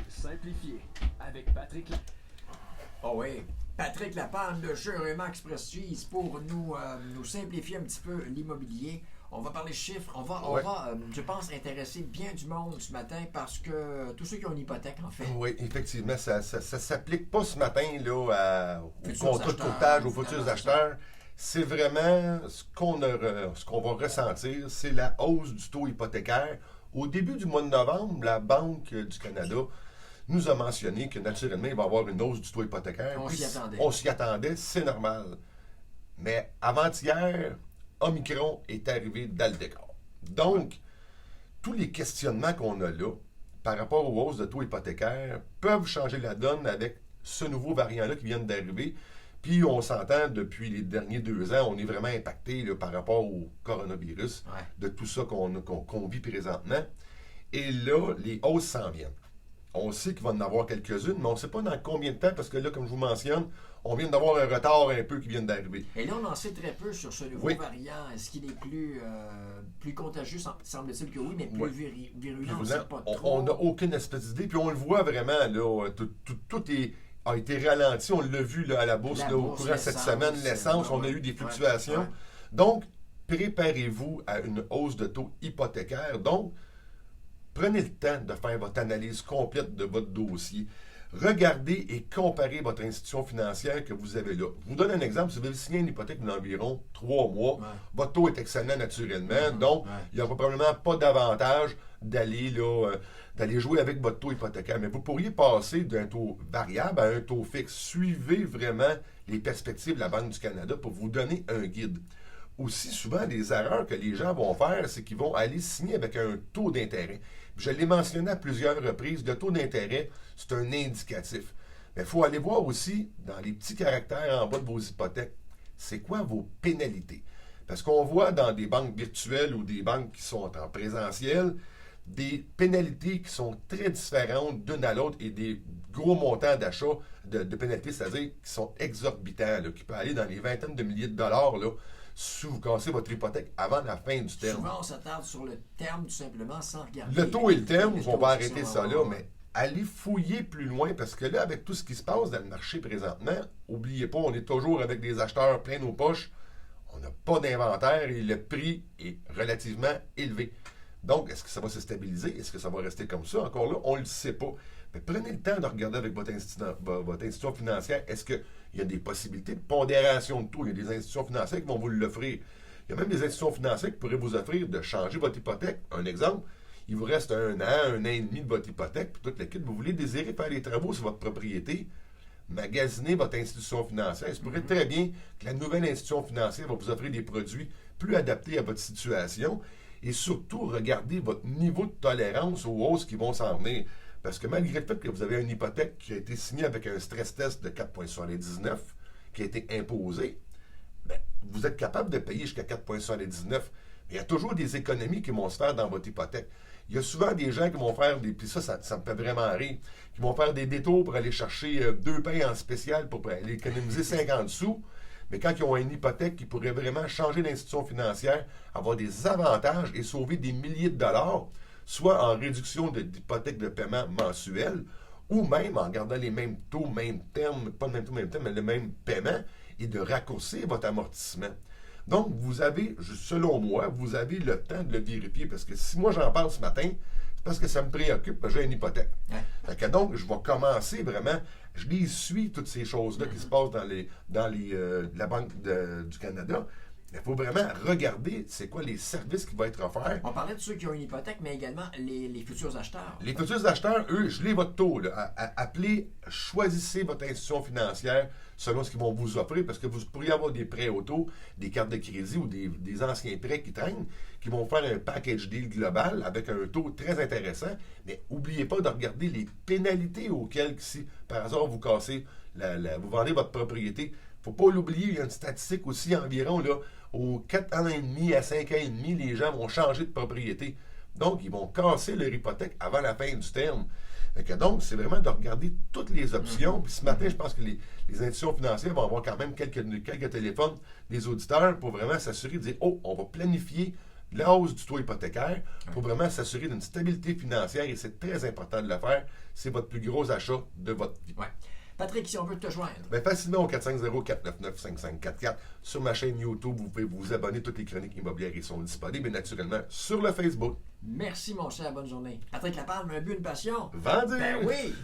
Simplifié avec Patrick. Oh oui, Patrick Lapanne de chez Remax Prestige pour nous simplifier un petit peu l'immobilier. On va parler chiffres, on va, je pense, intéresser bien du monde ce matin parce que tous ceux qui ont une hypothèque, en fait. Oui, effectivement, ça s'applique pas ce matin là, au Futurs contrat de acheteurs, courtage, aux futurs acheteurs. C'est vraiment ce qu'on va ressentir, c'est la hausse du taux hypothécaire. Au début du mois de novembre, la Banque du Canada nous a mentionné que naturellement, il va y avoir une hausse du taux hypothécaire. On s'y attendait, c'est normal. Mais avant-hier, Omicron est arrivé dans le décor. Donc, tous les questionnements qu'on a là, par rapport aux hausses de taux hypothécaires, peuvent changer la donne avec ce nouveau variant-là qui vient d'arriver. Puis, on s'entend, depuis les derniers 2 ans, on est vraiment impacté là, par rapport au coronavirus, de tout ça qu'on vit présentement. Et là, les hausses s'en viennent. On sait qu'il va en avoir quelques-unes, mais on ne sait pas dans combien de temps, parce que là, comme je vous mentionne, on vient d'avoir un retard un peu qui vient d'arriver. Et là, on en sait très peu sur ce nouveau variant. Est-ce qu'il est plus contagieux? Semble-t-il que oui, mais plus virulent, on ne sait pas trop. On n'a aucune espèce d'idée, puis on le voit vraiment, là, tout a été ralenti. On l'a vu là, à la bourse au courant de cette semaine. L'essence, on a eu des fluctuations. Donc, préparez-vous à une hausse de taux hypothécaire. Donc, prenez le temps de faire votre analyse complète de votre dossier. Regardez et comparez votre institution financière que vous avez là. Je vous donne un exemple. Si vous avez signé une hypothèque d'environ 3 mois, votre taux est excellent naturellement. Donc, il n'y aura probablement pas d'avantage d'aller jouer avec votre taux hypothécaire. Mais vous pourriez passer d'un taux variable à un taux fixe. Suivez vraiment les perspectives de la Banque du Canada pour vous donner un guide. Aussi, souvent, des erreurs que les gens vont faire, c'est qu'ils vont aller signer avec un taux d'intérêt. Je l'ai mentionné à plusieurs reprises, le taux d'intérêt, c'est un indicatif. Mais il faut aller voir aussi, dans les petits caractères en bas de vos hypothèques, c'est quoi vos pénalités. Parce qu'on voit dans des banques virtuelles ou des banques qui sont en présentiel, des pénalités qui sont très différentes d'une à l'autre et des gros montants d'achat de pénalités, c'est-à-dire qui sont exorbitants, là, qui peuvent aller dans les vingtaines de milliers de dollars, là, si vous cassez votre hypothèque avant la fin du terme. Souvent, on s'attarde sur le terme tout simplement sans regarder. Le taux et le terme, on va arrêter ça là, mais allez fouiller plus loin parce que là, avec tout ce qui se passe dans le marché présentement, n'oubliez pas, on est toujours avec des acheteurs plein nos poches. On n'a pas d'inventaire et le prix est relativement élevé. Donc, est-ce que ça va se stabiliser? Est-ce que ça va rester comme ça? Encore là, on ne le sait pas. Mais prenez le temps de regarder avec votre institution financière. Est-ce qu'il y a des possibilités de pondération de taux? Il y a des institutions financières qui vont vous l'offrir. Il y a même des institutions financières qui pourraient vous offrir de changer votre hypothèque. Un exemple, il vous reste 1 an et demi de votre hypothèque, puis toute l'équipe, vous voulez désirer faire des travaux sur votre propriété, magasinez votre institution financière. Il se pourrait très bien que la nouvelle institution financière va vous offrir des produits plus adaptés à votre situation. Et surtout, regardez votre niveau de tolérance aux hausses qui vont s'en venir. Parce que malgré le fait que vous avez une hypothèque qui a été signée avec un stress test de 4,79 qui a été imposé, bien, vous êtes capable de payer jusqu'à 4,79. Mais il y a toujours des économies qui vont se faire dans votre hypothèque. Il y a souvent des gens qui vont faire des... Puis ça me fait vraiment rire. Qui vont faire des détours pour aller chercher 2 pains en spécial pour aller économiser 50 sous. Mais quand ils ont une hypothèque qui pourrait vraiment changer l'institution financière, avoir des avantages et sauver des milliers de dollars, soit en réduction d'hypothèque de paiement mensuelle, ou même en gardant les mêmes taux, même terme, pas le même taux, même terme, mais le même paiement, et de raccourcir votre amortissement. Donc, vous avez, selon moi, vous avez le temps de le vérifier, parce que si moi j'en parle ce matin, c'est parce que ça me préoccupe, parce que j'ai une hypothèque. Fait que donc, je vais commencer vraiment, je les suis, toutes ces choses-là qui se passent dans la Banque du Canada. Il faut vraiment regarder c'est quoi les services qui vont être offerts. On parlait de ceux qui ont une hypothèque, mais également les futurs acheteurs. Les futurs acheteurs, eux, gelez votre taux. Là. Appelez, choisissez votre institution financière selon ce qu'ils vont vous offrir, parce que vous pourriez avoir des prêts auto, des cartes de crédit ou des anciens prêts qui traînent, qui vont faire un package deal global avec un taux très intéressant. Mais n'oubliez pas de regarder les pénalités auxquelles, si par hasard vous cassez, vous vendez votre propriété. Il ne faut pas l'oublier, il y a une statistique aussi environ, là, aux 4 ans et demi à 5 ans et demi, les gens vont changer de propriété. Donc, ils vont casser leur hypothèque avant la fin du terme. Donc, c'est vraiment de regarder toutes les options. Puis ce matin, je pense que les institutions financières vont avoir quand même quelques téléphones des auditeurs pour vraiment s'assurer de dire, oh, on va planifier la hausse du taux hypothécaire. Il faut vraiment s'assurer d'une stabilité financière et c'est très important de le faire. C'est votre plus gros achat de votre vie. Ouais. Patrick, si on veut te joindre. Bien, facilement au 450-499-5544. Sur ma chaîne YouTube, vous pouvez vous abonner. Toutes les chroniques immobilières y sont disponibles. Et naturellement, sur le Facebook. Merci, mon cher. Bonne journée. Patrick Lapalme, un but, une passion. Vendu! Ben oui!